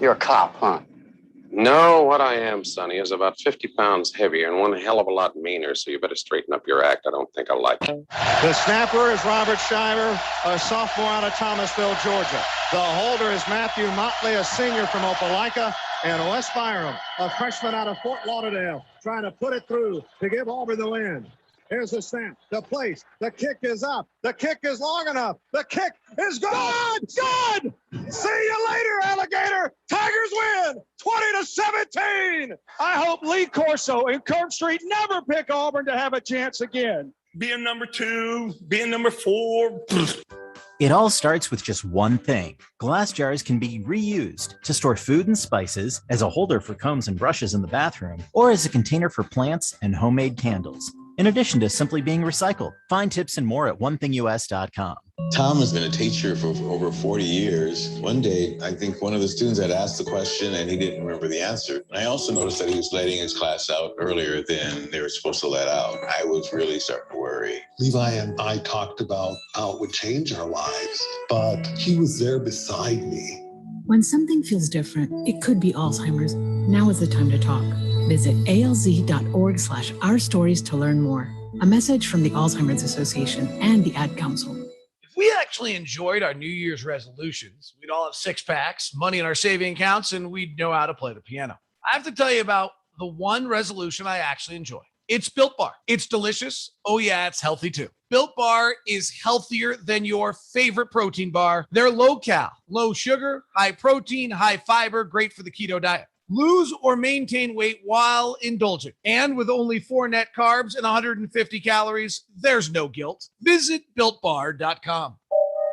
You're a cop, huh? No, what I am, Sonny, is about 50 pounds heavier and one hell of a lot meaner, so you better straighten up your act. I don't think I like it. The snapper is Robert Shiver, a sophomore out of Thomasville, Georgia. The holder is Matthew Motley, a senior from Opelika, and Wes Byram, a freshman out of Fort Lauderdale, trying to put it through to give Auburn the win. Here's the snap, the place, the kick is up, the kick is long enough, the kick is good! Good! See you later, alligator! Tigers win, 20-17! I hope Lee Corso and Kirk Street never pick Auburn to have a chance again. Being number 2, being number 4. It all starts with just one thing. Glass jars can be reused to store food and spices, as a holder for combs and brushes in the bathroom, or as a container for plants and homemade candles. In addition to simply being recycled. Find tips and more at onethingus.com. Tom has been a teacher for over 40 years. One day, I think one of the students had asked the question and he didn't remember the answer. And I also noticed that he was letting his class out earlier than they were supposed to let out. I was really starting to worry. Levi and I talked about how it would change our lives, but he was there beside me. When something feels different, it could be Alzheimer's. Now is the time to talk. Visit alz.org/ourstories to learn more. A message from the Alzheimer's Association and the Ad Council. If we actually enjoyed our New Year's resolutions, we'd all have six packs, money in our saving accounts, and we'd know how to play the piano. I have to tell you about the one resolution I actually enjoy. It's Built Bar. It's delicious. Oh yeah, it's healthy too. Built Bar is healthier than your favorite protein bar. They're low-cal, low sugar, high protein, high fiber, great for the keto diet. Lose or maintain weight while indulgent. And with only 4 net carbs and 150 calories, there's no guilt. Visit BuiltBar.com.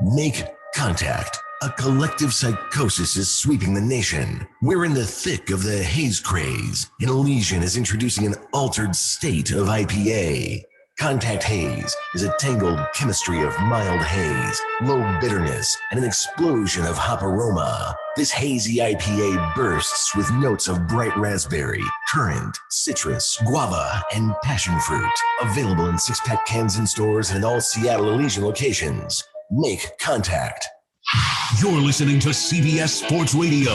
Make contact. A collective psychosis is sweeping the nation. We're in the thick of the haze craze, and Elysian is introducing an altered state of IPA. Contact Haze is a tangled chemistry of mild haze, low bitterness, and an explosion of hop aroma. This hazy IPA bursts with notes of bright raspberry, currant, citrus, guava, and passion fruit. Available in 6-pack cans in stores and in all Seattle Elysian locations. Make contact. You're listening to CBS Sports Radio.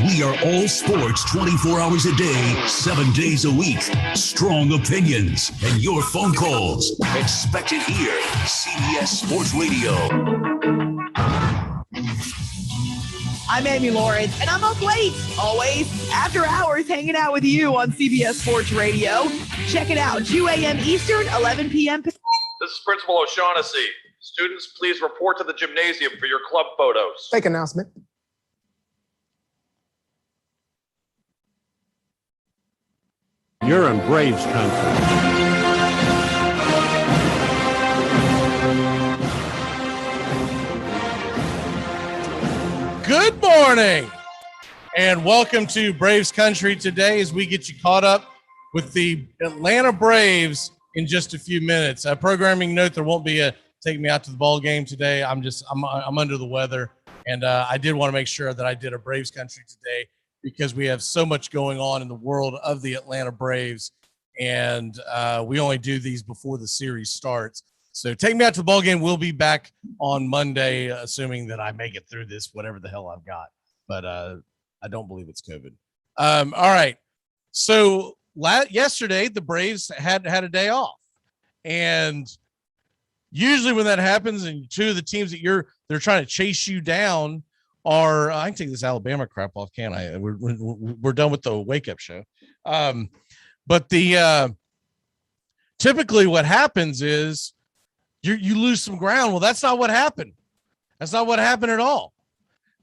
We are all sports 24 hours a day, 7 days a week. Strong opinions and your phone calls. Expect it here. CBS Sports Radio. I'm Amy Lawrence, and I'm up late, always, after hours, hanging out with you on CBS Sports Radio. Check it out, 2 a.m. Eastern, 11 p.m. This is Principal O'Shaughnessy. Students, please report to the gymnasium for your club photos. Fake announcement. You're in Braves country. Good morning, and welcome to Braves Country today as we get you caught up with the Atlanta Braves in just a few minutes. A programming note, there won't be a take me out to the ball game today. I'm under the weather, and I did want to make sure that I did a Braves Country today because we have so much going on in the world of the Atlanta Braves, and we only do these before the series starts. So take me out to the ball game. We'll be back on Monday, assuming that I make it through this, whatever the hell I've got. But I don't believe it's COVID. All right. So yesterday, the Braves had a day off. And usually when that happens and two of the teams that they're trying to chase you down are, I can take this Alabama crap off, can't I? We're done with the wake-up show. But typically what happens is, you lose some ground. Well, that's not what happened. That's not what happened at all.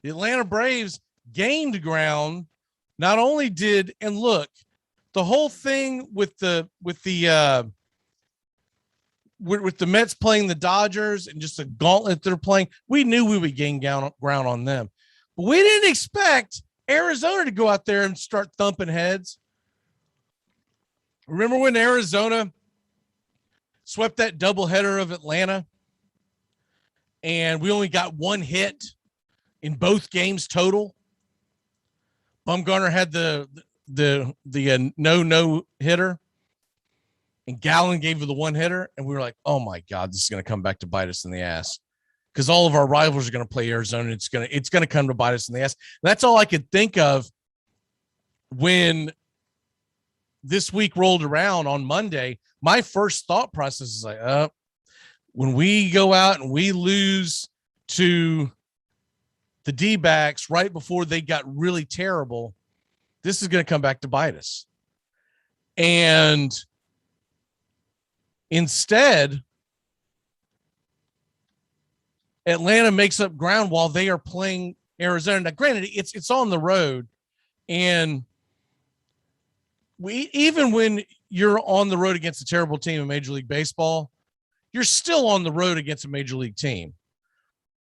The Atlanta Braves gained ground. Not only did, and look, the whole thing with the Mets playing the Dodgers and just a gauntlet they're playing, we knew we would gain ground on them. But we didn't expect Arizona to go out there and start thumping heads. Remember when Arizona swept that doubleheader of Atlanta, and we only got one hit in both games total? Bumgarner had the no hitter, and Gallen gave her the one hitter, and we were like, "Oh my God, this is going to come back to bite us in the ass." because all of our rivals are going to play Arizona. It's going to come to bite us in the ass. That's all I could think of when this week rolled around on Monday. My first thought process is like, when we go out and we lose to the D-backs right before they got really terrible, this is going to come back to bite us. And instead, Atlanta makes up ground while they are playing Arizona. Now, granted, it's on the road, and even when you're on the road against a terrible team in Major League Baseball, you're still on the road against a major league team.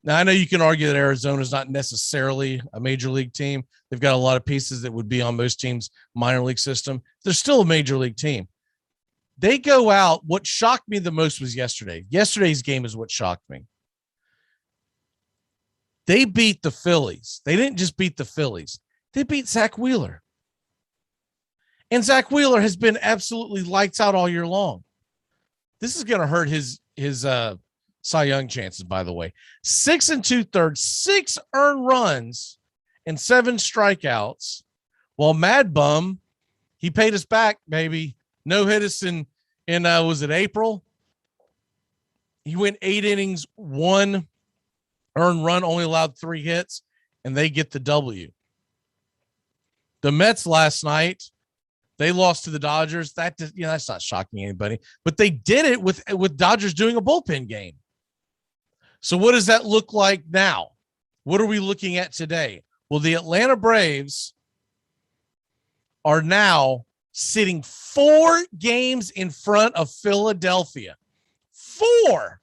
Now, I know you can argue that Arizona is not necessarily a major league team. They've got a lot of pieces that would be on most teams' minor league system. They're still a major league team. They go out. What shocked me the most was yesterday. Yesterday's game is what shocked me. They beat the Phillies. They didn't just beat the Phillies. They beat Zach Wheeler. And Zach Wheeler has been absolutely lights out all year long. This is going to hurt his Cy Young chances, by the way. 6 2/3, 6 earned runs, and 7 strikeouts. While Mad Bum, he paid us back, baby. No hit us in was it April? He went 8 innings, 1 earned run, only allowed 3 hits, and they get the W. The Mets last night, they lost to the Dodgers. That's not shocking anybody, but they did it with Dodgers doing a bullpen game. So what does that look like now? What are we looking at today? Well, the Atlanta Braves are now sitting 4 games in front of Philadelphia. 4.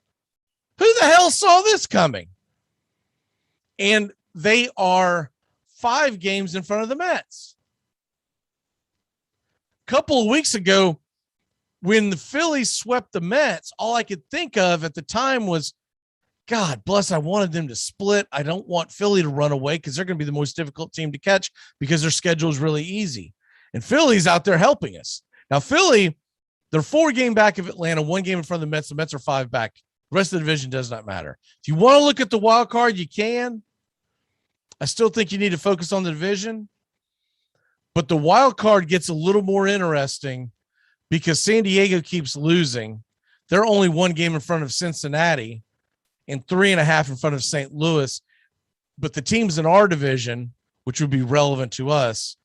Who the hell saw this coming? And they are 5 games in front of the Mets. A couple of weeks ago, when the Phillies swept the Mets, all I could think of at the time was, God bless, I wanted them to split. I don't want Philly to run away because they're going to be the most difficult team to catch because their schedule is really easy. And Philly's out there helping us. Now, Philly, they're 4 game back of Atlanta, 1 game in front of the Mets. The Mets are 5 back. The rest of the division does not matter. If you want to look at the wild card, you can. I still think you need to focus on the division. But the wild card gets a little more interesting because San Diego keeps losing. They're only 1 game in front of Cincinnati and 3.5 in front of St. Louis. But the teams in our division, which would be relevant to us,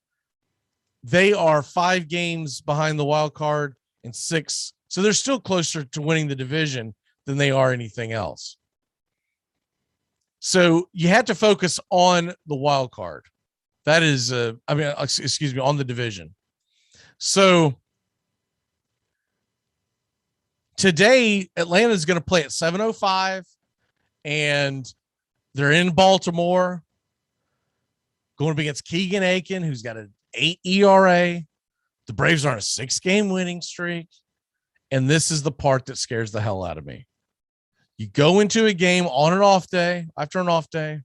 they are 5 games behind the wild card and 6. So they're still closer to winning the division than they are anything else. So you have to focus on the wild card. That is, on the division. So today, Atlanta is going to play at 7:05, and they're in Baltimore, going up against Keegan Aiken, who's got an 8 ERA. The Braves are on a 6-game winning streak, and this is the part that scares the hell out of me. You go into a game on an off day, after an off day,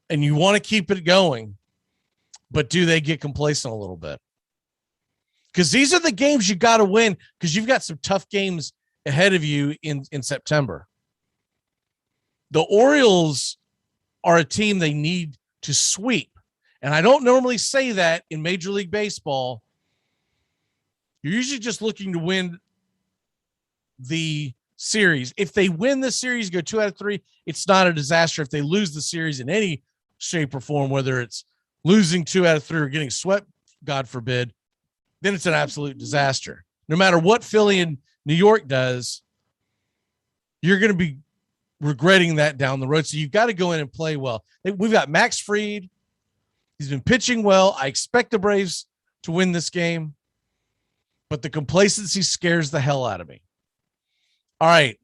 and you want to keep it going, but do they get complacent a little bit? Because these are the games you got to win because you've got some tough games ahead of you in September. The Orioles are a team they need to sweep. And I don't normally say that in Major League Baseball. You're usually just looking to win the series. If they win the series, go 2 out of 3, it's not a disaster. If they lose the series in any shape or form, whether it's losing 2 out of 3 or getting swept, God forbid, then it's an absolute disaster. No matter what Philly and New York does, you're going to be regretting that down the road. So you've got to go in and play well. We've got Max Fried. He's been pitching well. I expect the Braves to win this game, but the complacency scares the hell out of me. All right.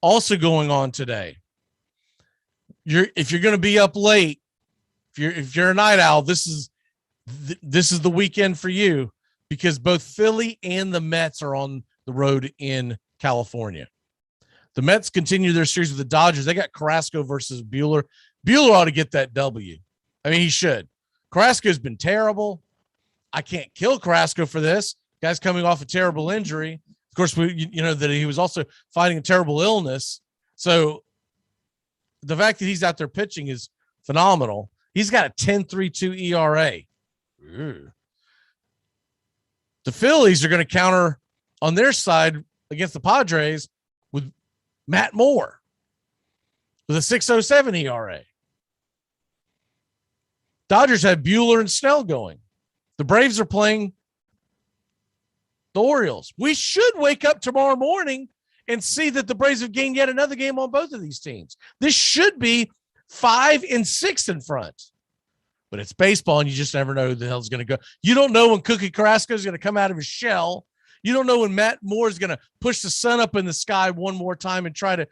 Also going on today, if you're going to be up late, if you're a night owl, this is the weekend for you because both Philly and the Mets are on the road in California. The Mets continue their series with the Dodgers. They got Carrasco versus Buehler. Buehler ought to get that W. I mean, he should. Carrasco's been terrible. I can't kill Carrasco for this. Guy's coming off a terrible injury. Of course, we know that he was also fighting a terrible illness. So the fact that he's out there pitching is phenomenal. He's got a 10.32 ERA. Ooh. The Phillies are going to counter on their side against the Padres with Matt Moore with a 6.07 ERA. Dodgers had Buehler and Snell going. The Braves are playing the Orioles. We should wake up tomorrow morning and see that the Braves have gained yet another game on both of these teams. This should be 5-6 in front. But it's baseball, and you just never know who the hell's going to go. You don't know when Cookie Carrasco is going to come out of his shell. You don't know when Matt Moore is going to push the sun up in the sky one more time and try to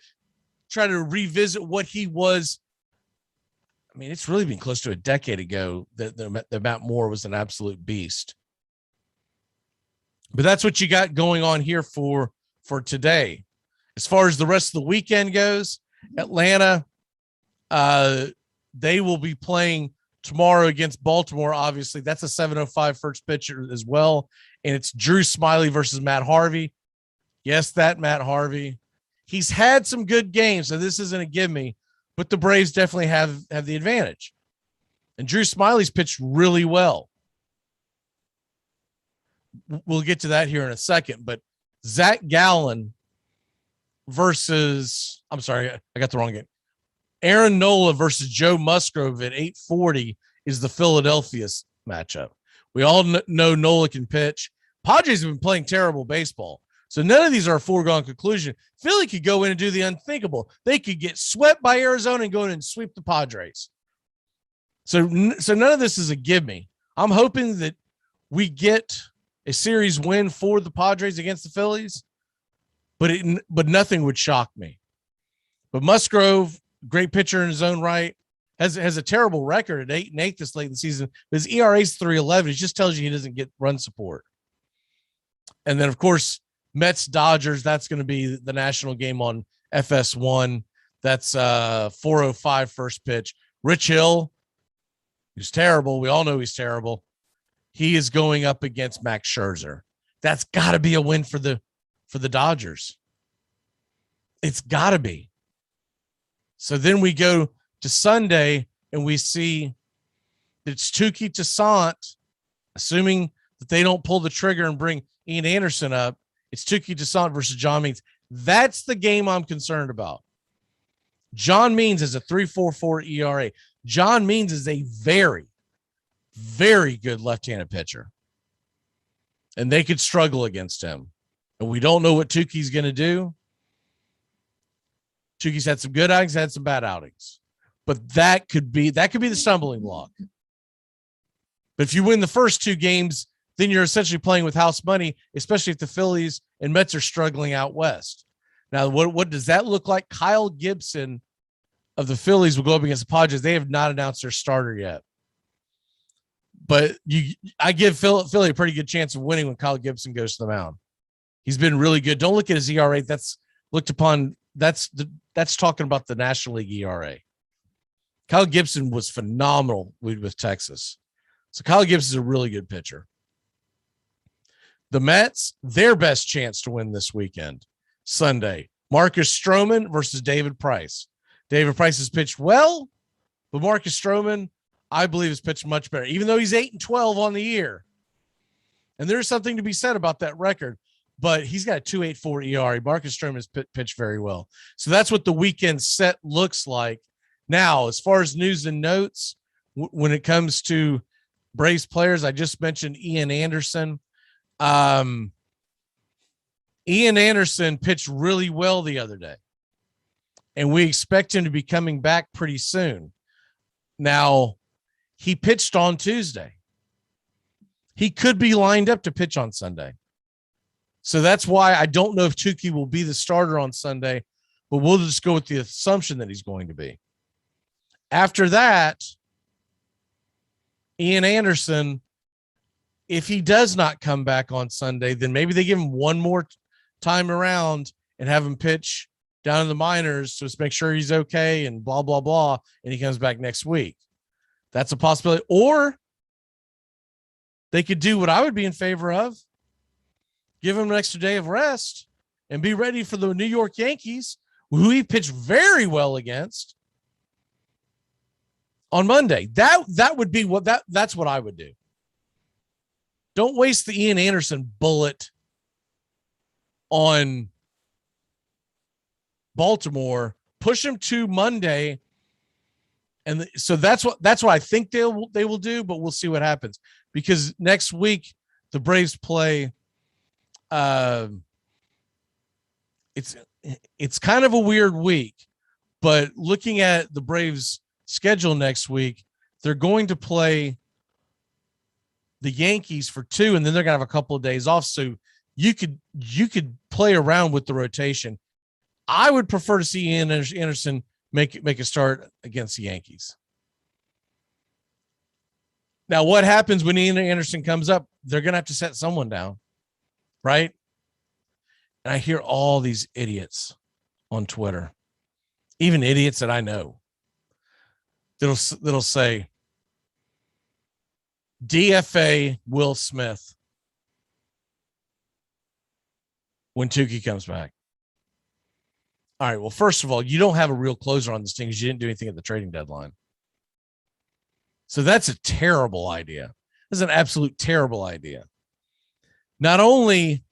revisit what he was. I mean, it's really been close to a decade ago that Matt Moore was an absolute beast. But that's what you got going on here for today. As far as the rest of the weekend goes, Atlanta, they will be playing tomorrow against Baltimore. Obviously, that's a 7:05 first pitch as well. And it's Drew Smiley versus Matt Harvey. Yes, that Matt Harvey. He's had some good games, so this isn't a give me, but the Braves definitely have the advantage. And Drew Smiley's pitched really well. We'll get to that here in a second, but Zach Gallen versus, I'm sorry, I got the wrong game. Aaron Nola versus Joe Musgrove at 8:40 is the Philadelphia matchup. We all know Nola can pitch. Padres have been playing terrible baseball, so none of these are a foregone conclusion. Philly could go in and do the unthinkable. They could get swept by Arizona and go in and sweep the Padres. So none of this is a give me. I'm hoping that we get a series win for the Padres against the Phillies, but nothing would shock me. But Musgrove, great pitcher in his own right, has a terrible record at 8-8 this late in the season. His ERA is 3.11. It just tells you he doesn't get run support. And then, of course, Mets Dodgers. That's going to be the national game on FS1. That's 4:05 first pitch. Rich Hill, who's terrible. We all know he's terrible. He is going up against Max Scherzer. That's got to be a win for the Dodgers. It's got to be. So then we go to Sunday and we see that it's Touki Toussaint, assuming that they don't pull the trigger and bring Ian Anderson up. It's Touki Toussaint versus John Means. That's the game I'm concerned about. John Means has a 3.44 ERA. John Means is a very, very good left-handed pitcher. And they could struggle against him. And we don't know what Tuki's going to do. Tuki's had some good outings, had some bad outings. But that could be the stumbling block. But if you win the first two games, then you're essentially playing with house money, especially if the Phillies and Mets are struggling out west. Now, what does that look like? Kyle Gibson of the Phillies will go up against the Padres. They have not announced their starter yet. But I give Philly a pretty good chance of winning when Kyle Gibson goes to the mound. He's been really good. Don't look at his ERA. That's talking about the National League ERA. Kyle Gibson was phenomenal with Texas. So Kyle Gibson's a really good pitcher. The Mets, their best chance to win this weekend, Sunday. Marcus Strowman versus David Price. David Price has pitched well, but Marcus Strowman, I believe, has pitched much better, even though he's 8-12 on the year. And there's something to be said about that record, but he's got a 2.84 ERA. Marcus Strowman has pitched very well. So that's what the weekend set looks like. Now, as far as news and notes, when it comes to Braves players, I just mentioned Ian Anderson. Ian Anderson pitched really well the other day, and we expect him to be coming back pretty soon. Now, he pitched on Tuesday. He could be lined up to pitch on Sunday. So that's why I don't know if Touki will be the starter on Sunday, but we'll just go with the assumption that he's going to be. After that, Ian Anderson, if he does not come back on Sunday, then maybe they give him one more time around and have him pitch down in the minors to just make sure he's okay and blah, blah, blah, and he comes back next week. That's a possibility. Or they could do what I would be in favor of, give him an extra day of rest and be ready for the New York Yankees who he pitched very well against on Monday. That would be that's what I would do. Don't waste the Ian Anderson bullet on Baltimore. Push him to Monday. And so that's what I think they will do, but we'll see what happens, because next week the Braves play. It's kind of a weird week, but looking at the Braves' schedule next week, they're going to play the Yankees for 2, and then they're gonna have a couple of days off. So you could play around with the rotation. I would prefer to see Ian Anderson make a start against the Yankees. Now, what happens when Ian Anderson comes up? They're going to have to set someone down, right? And I hear all these idiots on Twitter, even idiots that I know, that'll say, DFA Will Smith when Tukey comes back. All right, well, first of all, you don't have a real closer on this thing because you didn't do anything at the trading deadline. So that's a terrible idea. That's an absolute terrible idea. Not only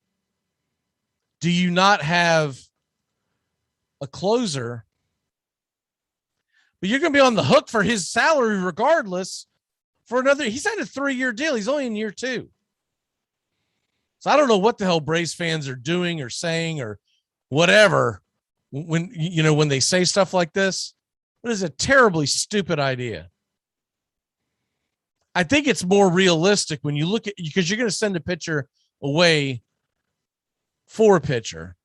do you not have a closer, but you're going to be on the hook for his salary regardless for another. He's had a 3-year deal. He's only in year 2. So I don't know what the hell Braves fans are doing or saying or whatever when they say stuff like this. It is a terribly stupid idea. I think it's more realistic when you look at, because you're going to send a pitcher away for a pitcher.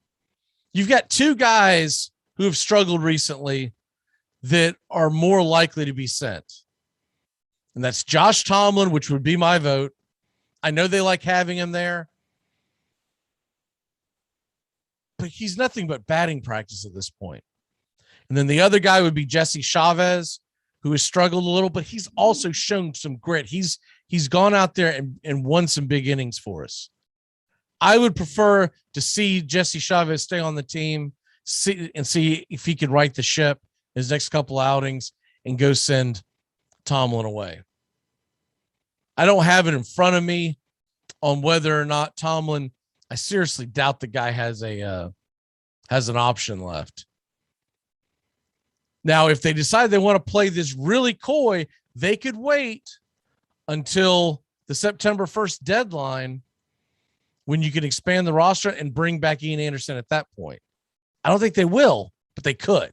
You've got 2 guys who have struggled recently that are more likely to be sent. And that's Josh Tomlin, which would be my vote. I know they like having him there, but he's nothing but batting practice at this point. And then the other guy would be Jesse Chavez, who has struggled a little, but he's also shown some grit. He's gone out there and won some big innings for us. I would prefer to see Jesse Chavez stay on the team, see if he could right the ship his next couple outings and go send Tomlin away. I don't have it in front of me on whether or not Tomlin, I seriously doubt the guy has an option left. Now, if they decide they want to play this really coy, they could wait until the September 1st deadline when you can expand the roster and bring back Ian Anderson at that point. I don't think they will, but they could.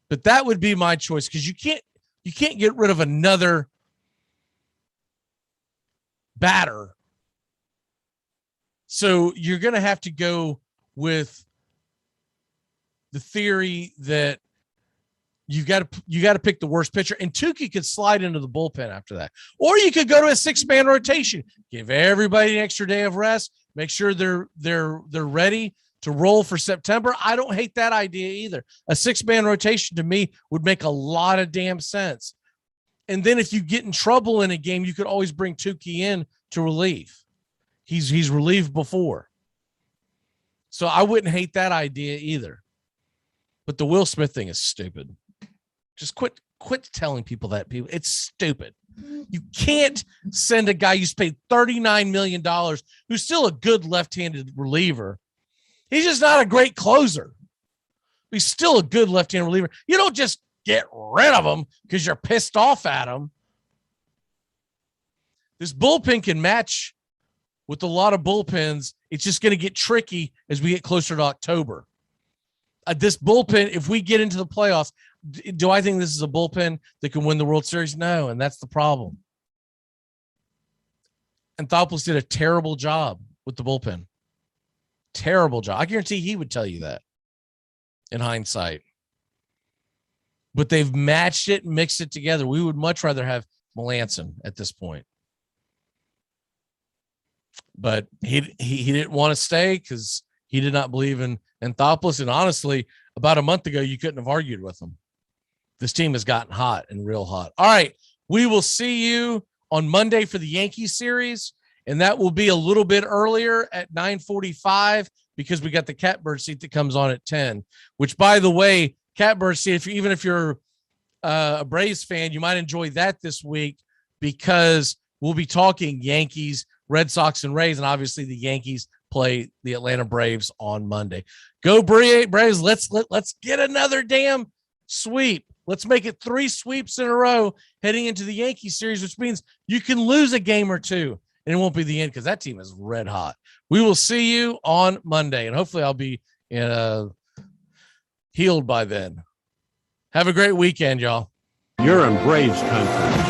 But that would be my choice, because you can't get rid of another batter. So you're going to have to go with the theory that you got to pick the worst pitcher, and Tukey could slide into the bullpen after that. Or you could go to a 6-man rotation, give everybody an extra day of rest, make sure they're ready to roll for September. I don't hate that idea either. A 6-man rotation to me would make a lot of damn sense. And then if you get in trouble in a game, you could always bring Tukey in to relieve. He's relieved before. So I wouldn't hate that idea either. But the Will Smith thing is stupid. Just quit telling people that, people. It's stupid. You can't send a guy you paid $39 million, who's still a good left-handed reliever. He's just not a great closer. He's still a good left-handed reliever. You don't just get rid of him because you're pissed off at him. This bullpen can match with a lot of bullpens. It's just going to get tricky as we get closer to October. This bullpen, if we get into the playoffs, do I think this is a bullpen that can win the World Series? No, and that's the problem. Anthopoulos did a terrible job with the bullpen. Terrible job. I guarantee he would tell you that in hindsight. But they've matched it, mixed it together. We would much rather have Melanson at this point. But he didn't want to stay because he did not believe in Anthopoulos. And honestly, about a month ago, you couldn't have argued with him. This team has gotten hot and real hot. All right. We will see you on Monday for the Yankees series, and that will be a little bit earlier at 9:45. because we got the Catbird seat that comes on at 10, which, by the way, Catbird seat, even if you're a Braves fan, you might enjoy that this week because we'll be talking Yankees, Red Sox, and Rays, and obviously the Yankees play the Atlanta Braves on Monday. Go Braves! Let's get another damn sweep. Let's make it 3 sweeps in a row heading into the Yankees series, which means you can lose a game or two, and it won't be the end because that team is red hot. We will see you on Monday, and hopefully I'll be healed by then. Have a great weekend, y'all. You're in Braves country.